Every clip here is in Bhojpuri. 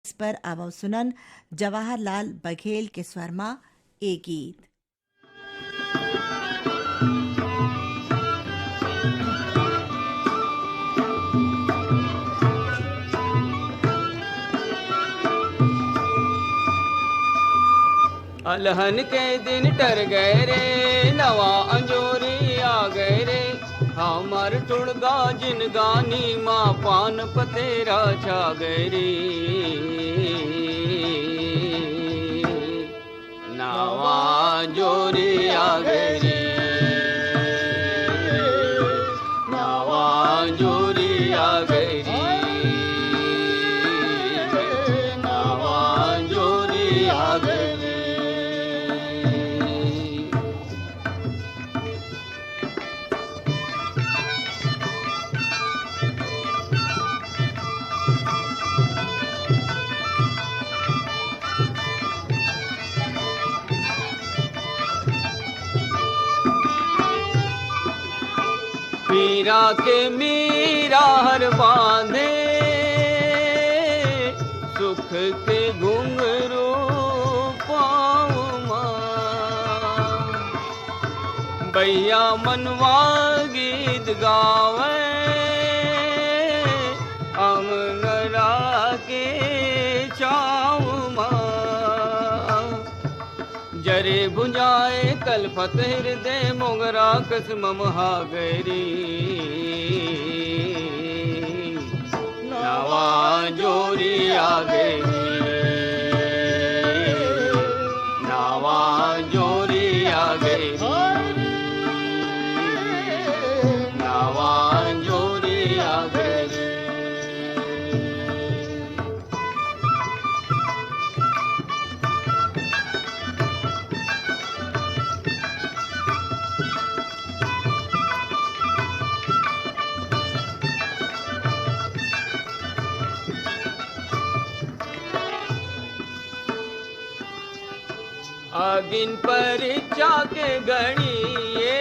इस पर आवाज सुनन जवाहरलाल बघेल के स्वर में ए गीत। अलहन के दिन टर गए रे, नवा अंजोरी आ गए रे। हमार टुड़गा जिन गानी माँ पान पतेरा छा गए रे। नवा अंजोरी आ गए रे, नवा अंजोरी आ गए रे, नवा अंजोरी आ गए रे। मीरा के मीरा हर बांधे, सुख के घुंघरू पाँव माँ। बैया मनवा गीत गावे, अमरा के चाव माँ। जरे भुंजाए कलफत हृदय मोगरा कसम महागरी। नवा जोरी आ गई, नवा जोरी आ गई, नवा जोरी आ गई। आगिन परीक्षा के गणिए,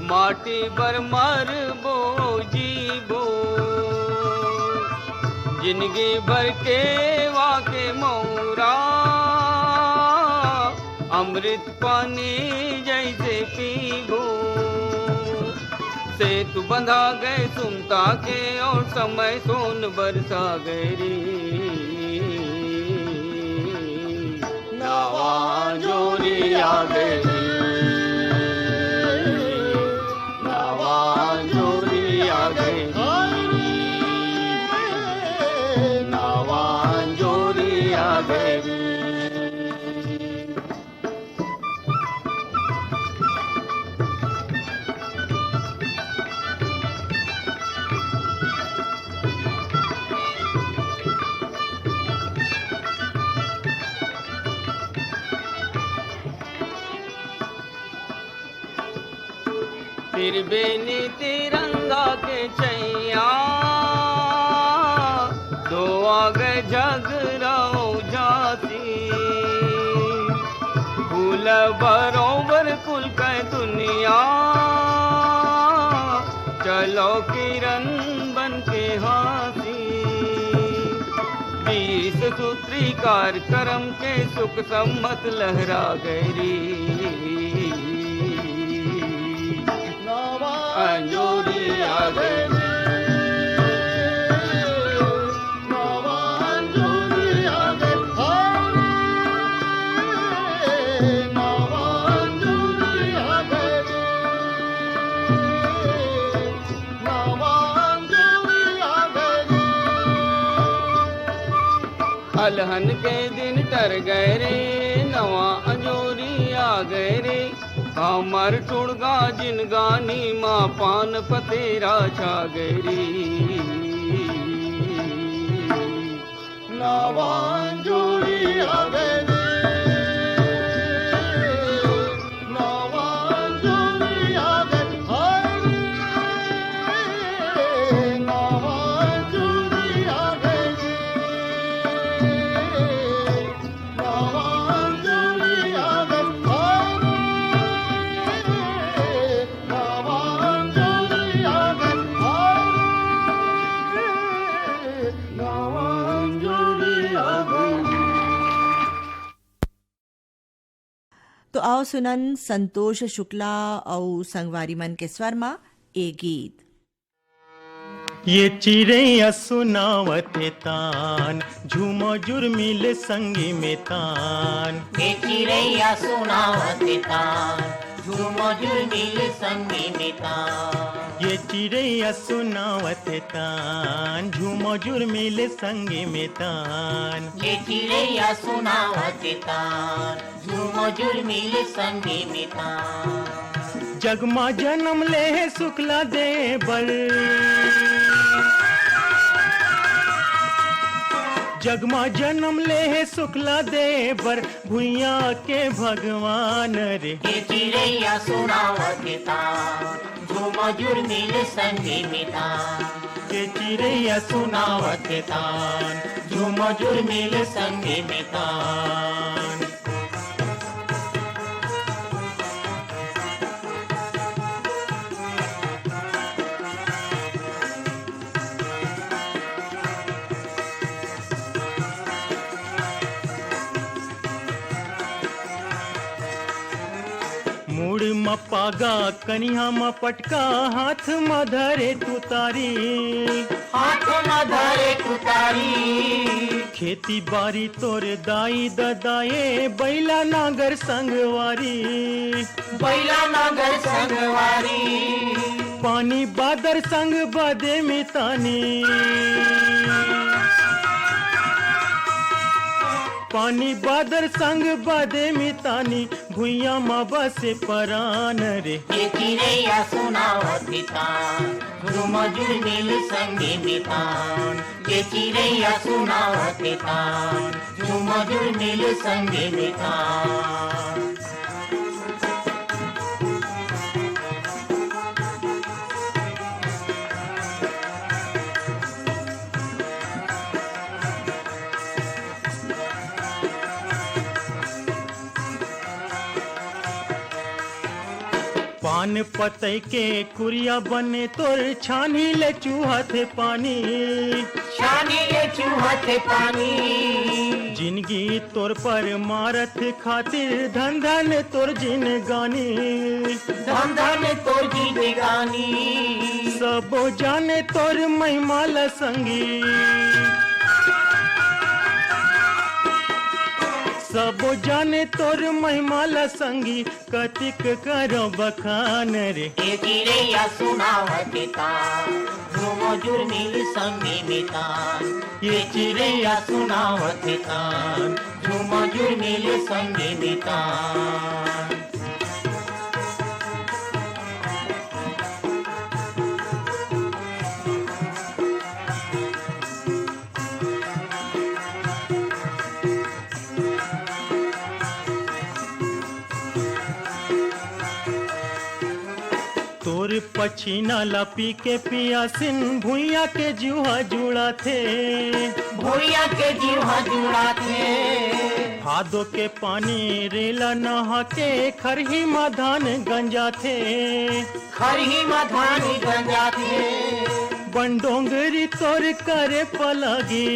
माटी बर मर बो जीबो। जिंदगी भर के वाके मौरा, अमृत पानी जैसे पीबो। सेतु बंधा गए सुमता के, और समय सोन बरसा गई। नवा जोरी आ गई, नवा जोरी आ गई, नवा जोरी आ गई। फिर बेनी तिरंगा के छैया, दो आगे झगड़ाओ जाती। फूल बरोबर कुल के दुनिया, चलो किरण बन के हाथी। 20 सूत्री कार्यक्रम के सुख सम्मत लहरा गई। अंजोरी आ गई, नवा अंजोरी आ गई, नवा अंजोरी आ गई, नवा अंजोरी आ गई। अलहन के दिन टर गए रे, नवा अंजोरी आ गए रे। हमार टुड़गा जिन गानी माँ पान पतेरा छा गई। नवा जोरी आ गई, नवा जोरी आ गई, नवा जोरी आ गई, नवा जोरी आ गई। तो आओ सुनन संतोष शुक्ला और संगवारी मन के स्वर में ए गीत। ये चिड़ैया सुनावते तान, झूमो जुर्मिल संगी में तान। ये चिड़ैया सुनावते तान, झूमो जुर्मिल संगी में तान। ये चिड़ैया सुनावते तान, झूमो जुर्मिल संगी में तान। ये चिड़ैया सुनावते तान, झूमो जुर्मिल संगी में तान। जगमा जन्म ले शुक्ला देवर, जगमा जन्म ले शुक्ला देवर, भुइया के भगवान रे। ये चिड़ैया सुनावते तान, झूमो जुर्मिल संगी में तान। ये चिड़ैया सुनावते तान, झूमो जुर्मिल संगी में तान। मूड म पागा कनिया म पटका, हाथ म धरे तुतारी। हाथ में धरे तुतारी, खेती बारी तोर दाई ददाए, बैला नागर संगवारी। बैला नागर संगवारी, पानी बादर संग बदे मितानी। पानी बादर संग बदे मितानी, भुइया म बसे परान रे। ये चिड़ैया सुनावते तान, झूमो जुर्मिल संगी में तान। ये चिड़ैया सुनावते तान, झूमो जुर्मिल संगी में तान। पान पतई के कुरिया बने तोर, छानी ले चूहा थे पानी। छानी ले चूहा थे पानी, जिंदगी तोर पर मारत खातिर, धन धन तोर जिनगानी। धन धन तोर गीत गानी, सबो जाने तोर महिमा ल संगी। सबो जाने तोर महिमा ल संगी, कतिक करो बखान रे। ये चिड़ैया सुनावते तान, झूमो जुर्मिल संगी में तान। ये चिड़ैया सुनावते तान, झूमो जुर्मिल संगी में तान। तोर पछीना ला पी के पियासिन, भुइया के जुहा जुड़ा थे। भुइया के जीवा जुड़ा थे, भादो के पानी रेला नहा के, खरही में धान गंजा थे। खरही में धान गंजा थे, बंडोंगरी तोर करे पलगी।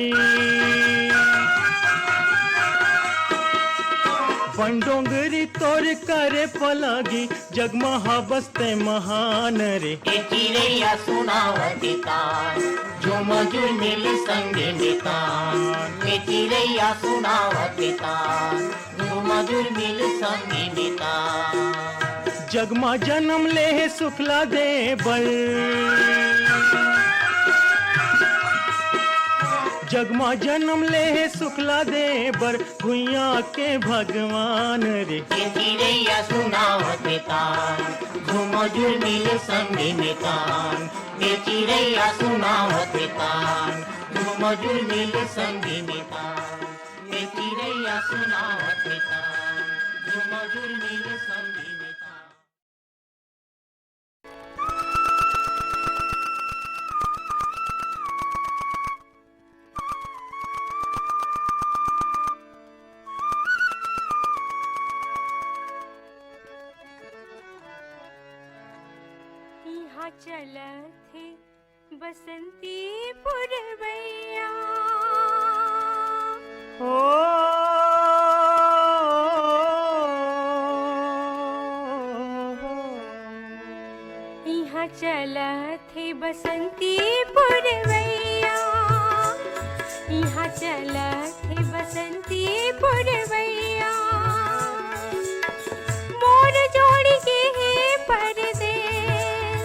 बंडोंगरी तोर करे पलगी, जगमहा बसते महान रे। ये चिड़ैया सुनावते तान, झूमो जुर्मिल संगी में तान। ये चिड़ैया सुनावते तान, झूमो जुर्मिल संगी में तान। जगमा जन्म ले शुक्ला देवर, जगमा जन्म ले शुक्ला देवर, भुइया के भगवान रे। ये चिड़ैया सुनावते तान, झूमो जुर्मिल संगी में तान। ये चिड़ैया सुनावते तान, झूमो जुर्मिल संगी में तान। ये चिड़ैया सुनावते तान, झूमो जुर्मिल संगी में तान। यहाँ चलत है बसंती पुरवैया, हो थे बसंती पुरवैया, यहाँ चला थे बसंती पुरवैया। मोर जोड़ी के है परदेस,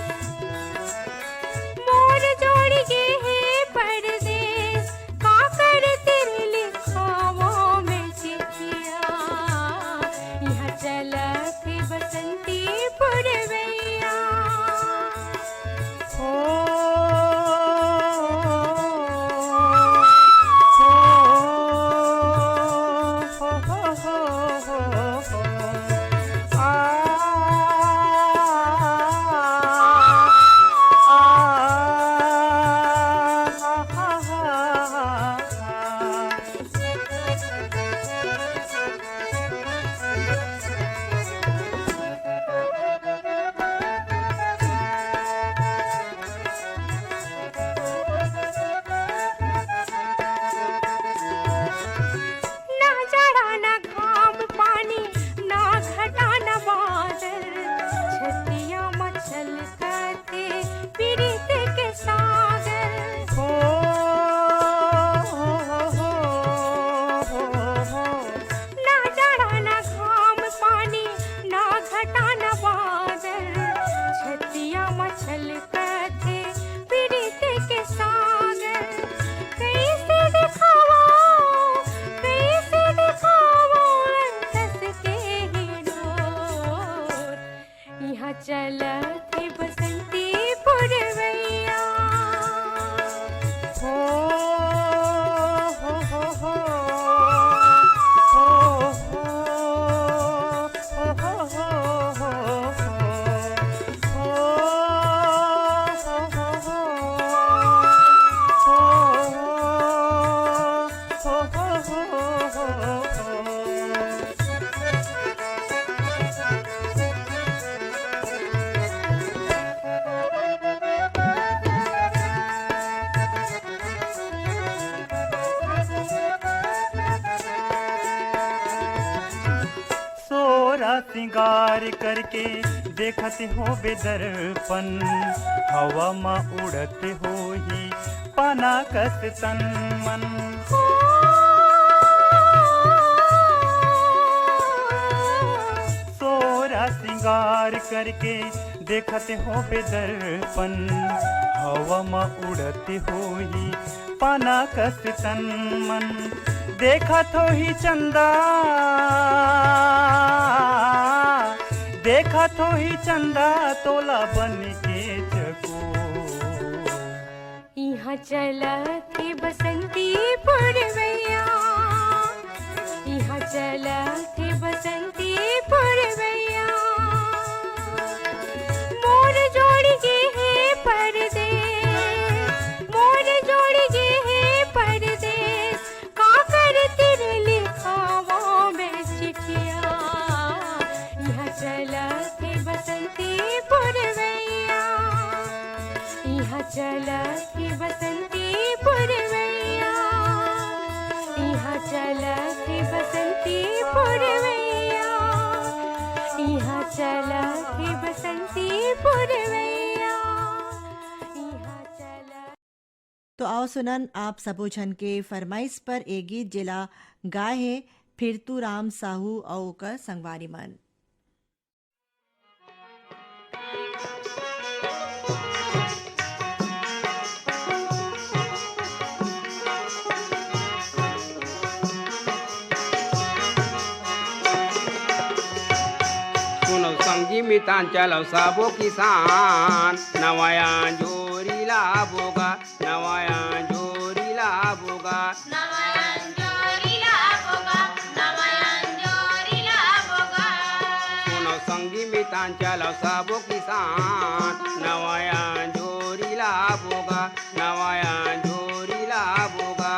मोर जोड़ी के है परदेस, काकर तेरे लिखावों में चिट्ठिया, यहाँ चला थे बसंती पुरवैया। चला थे बसंती पुरवैया। हो हो हो हो सिंगार करके देखते हो बेदर्पण, हवा में उड़ते हो ही पाना कस तन मन। सोरा सिंगार करके देखते हो बेदर्पण, हवा में उड़ते हो ही पाना कस तन मन। देखत हो ही चंदा, देखत हो ही चंदा तोला बन के चको। यहाँ चला थे बसंती पुरवैया, यहाँ चला थे बसंती पुरवैया। मोर जोड़ी के है परदेस, मोर जोड़ी के है परदेस, काकर तेरे लिखावों में चिट्ठिया, यहाँ चला थे बसंती पुरवैया, यहाँ चला थे बसंती पुरवैया, यहाँ चला थे बसंती पुरवैया, यहाँ चला थे बसंती पुरवैया, यहाँ चला। तो आओ सुनन आप सबो झन के फरमाइश पर एक गीत जिला गाय है फिर तू राम साहू और ओकर संगवारी मन। सुनो संगी मितान चलो सबो किसान, नवाया जोरी लाबोगा, नवाया जोरी लाबोगा। सुनो संगी मितान चलो सबो किसान, नवाया जोरी लाबोगा, नवाया जोरी लाबोगा।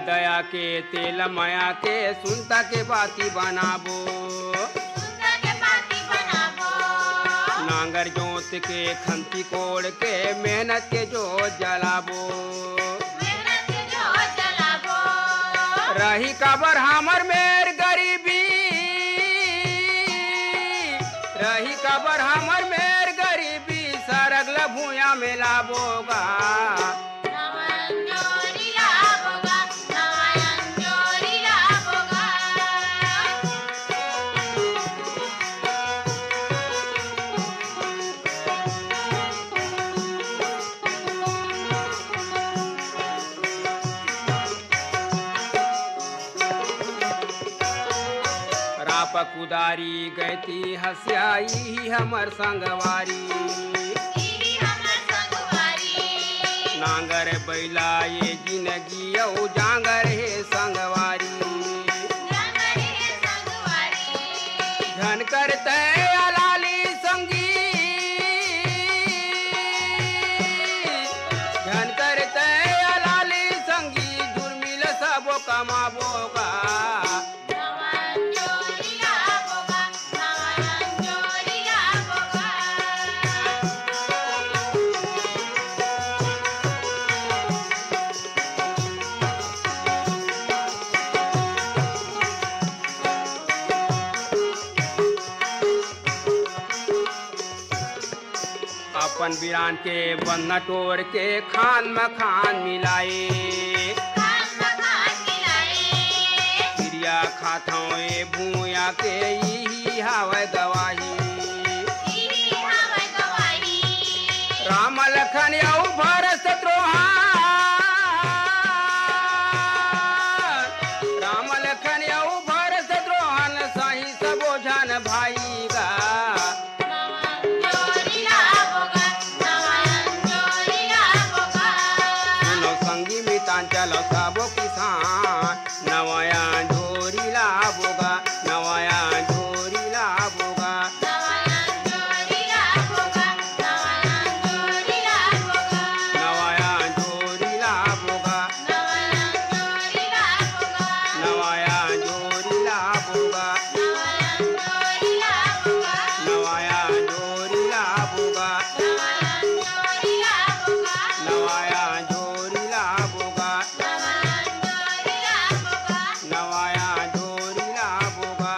दया के तेल माया के सुनता के बाती बनाबो नांगर जोत के खंती कोड़ के मेहनत के जोत जलाबो रही कबर हमर मेर गरीबी रही कबर हमर मेर गरीबी सरगल भूया में लाबोगा कुदारी गैती हसियाई हमर संगवारी नांगर बैला ये जिंदगी औ जांगर हे संगवारी धन करते अलाली संगी धन करते अलाली संगी दुर्मिल सबो कमाबोगा अपन बिरान के बन्ना तोड़ के खान मखान मिलाए क्रिया खाथों ए भूया के यही हवै गवाही राम लखन औ भरत शत्रुघ्न राम लखन औ भरत शत्रुघ्न सही सबो जन भाई गा चलो सबो किसान नवाया झोरी लाबोगा नवाया झोरी लाबोगा नवाया झोरी लाबोगा नवाया झोरी लाबोगा नवाया झोरी लाबोगा नवाया झोरी लाबोगा नवाया झोरी लाबोगा नवाया झोरी लाबोगा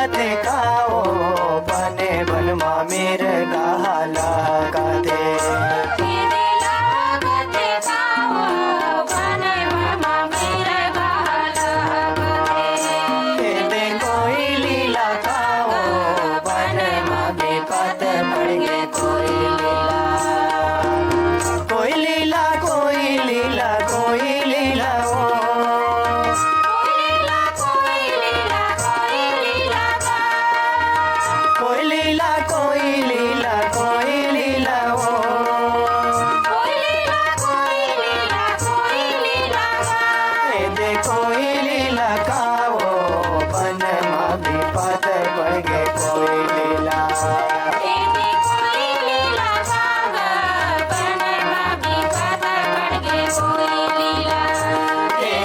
लागते काओ बने बनमा मेरे गाहा लागते तेरे लागते काओ बने बनमा मेरे गाहा लागते दे कोई लीला काओ बने मागे पत पड़ गे कोई लीला कोई लीला कोई लीला कोई लीला ओ कोई लीला कोई लीला कोई लीला ओ दे कोई लीला काओ बन मागी पत बढ़ गे कोई लीला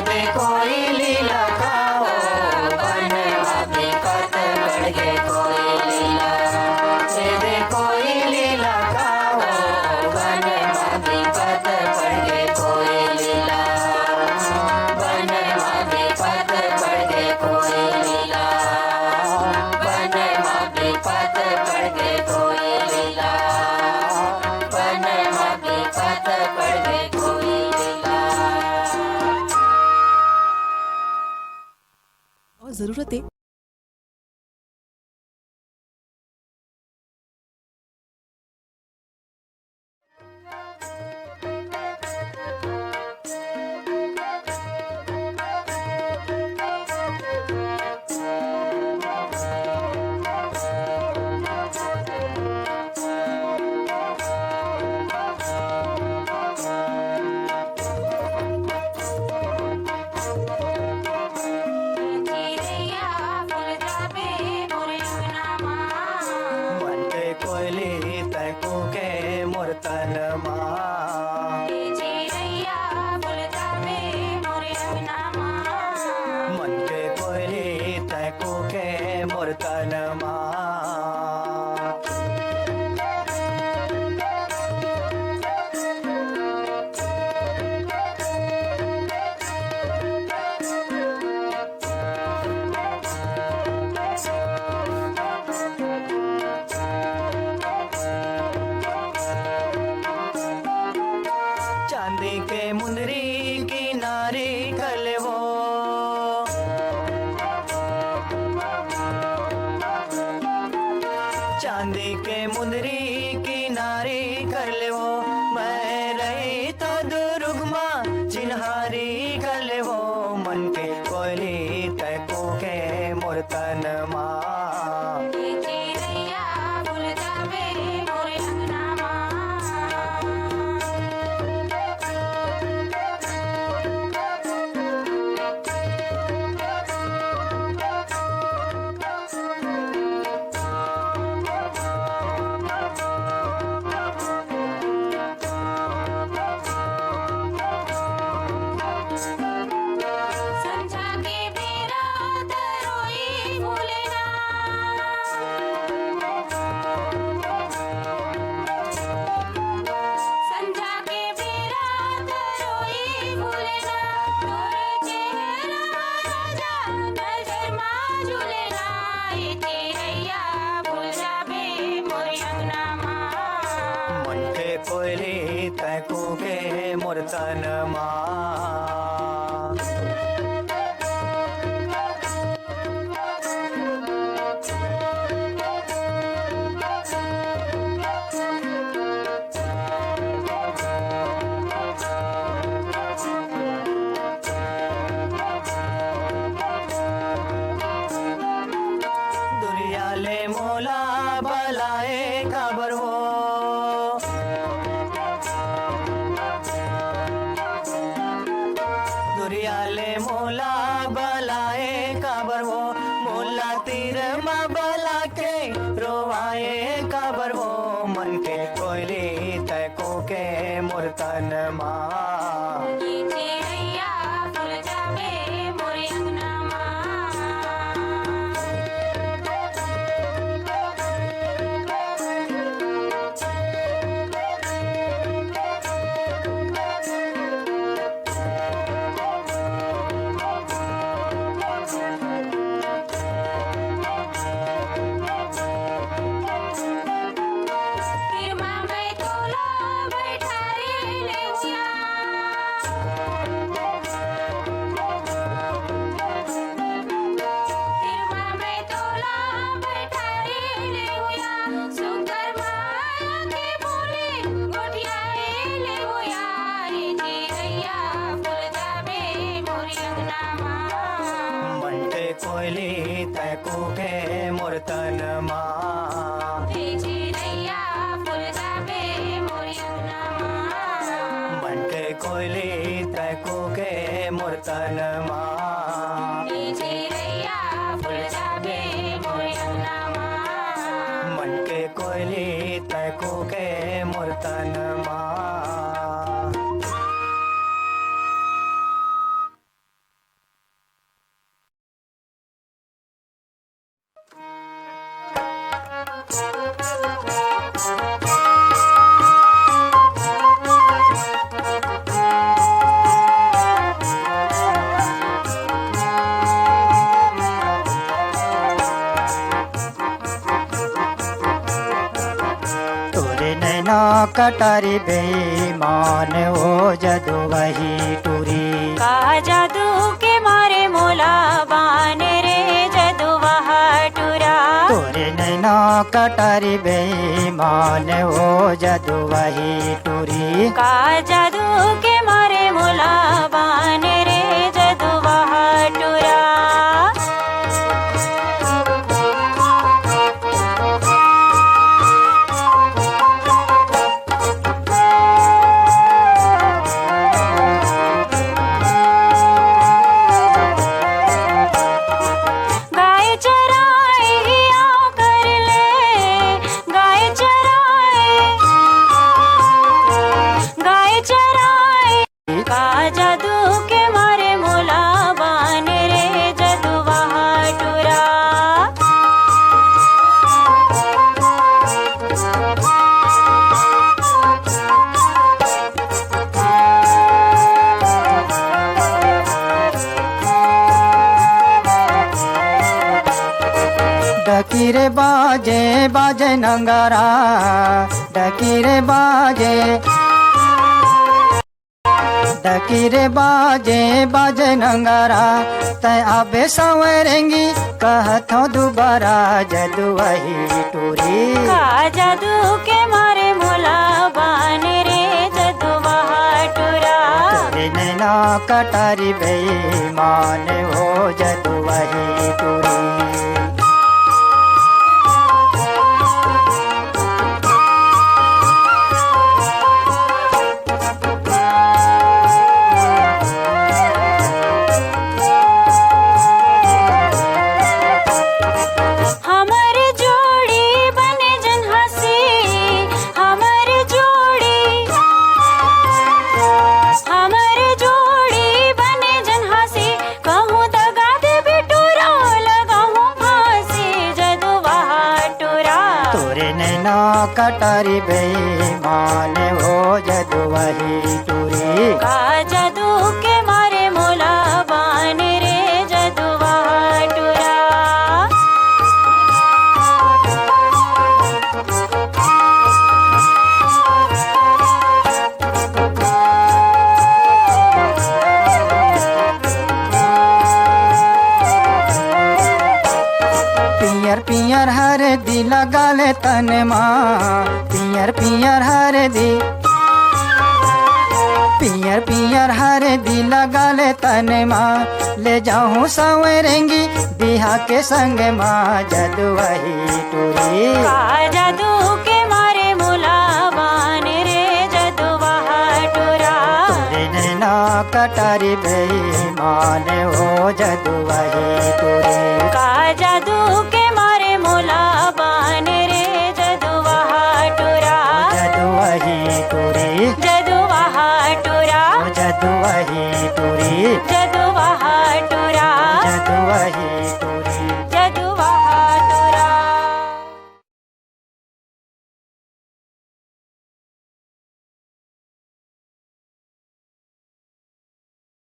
दे कोई लीला काओ बन मागी पत बढ़ गे कोई लीला दे कोई लीला काओ बन मागी पत बढ़ गे कोई लीला बन मागी पत बढ़ गे कोई लीला बन मागी पत बढ़ गे कोई लीला बन मागी पत बढ़ गे कोई लीला और ज़रूरत है मन के कोयली तैको के मुर्तन मन के कोयली तैको के मुर्तन चांदी के मुंदरी किनारे कलवो चांदी के मुंदरी किनारे कलवो मैं रही तो दुर्गमा चिन्हारी कलवो मन के कोयली तैको के मुर्तन मन के कोयली तैको के मुर्तन दुरियाले मोला बलाए खबर हो दुरियाले मोला बलाए खबर हो मोला तीर मा बला के रोवाए खबर हो मन के कोयली तैको के मुर्तन मोर तन मा चिरैया फूल जाबे मोर अंगनमा मन के कोयली तय कूके मोर तन मा चिरैया फूल जाबे मोर अंगनमा मन के कोयली तय कूके मोर तन मा कटारी बेईमान हो जदू वही टूरी का जादू के मारे मोला बान रे जदू वहा टुरा तोरे नैना कटारी बेईमान हो जदू वही टूरी का जादू के मारे मोला बान रे जदू वहा टुरा डकीरे बाजे बाजे नंगारा डकीरे बाजे बाजे नंगारा तय आबे संवरेंगी कहतो दोबारा जदू वही टूरी का जादू के मारे मोला बान रे जदू वहा टुरा तोरे नैना कटारी बेईमान हो जदू वही टूरी कटारी बेईमान हो जदू वही टूरी का जादू के मारे मोला बान रे जदू वहा टुरा पियर पियर हरदी लगा ले तन माँ पियर पियर हरदी पियर पियर हरदी लगा ले तन माँ ले जाऊँ संवरेंगी बिहा के संग माँ जदू वही टूरी का जादू के मारे मोला बान रे जदू वहा टुरा तोरे नैना कटारी बेईमान हो जदू वही टूरी का जादू के मारे मोला बान रे जदू वहा टुरा जदू वही टूरी जदू वहा टुरा जदू वही टूरी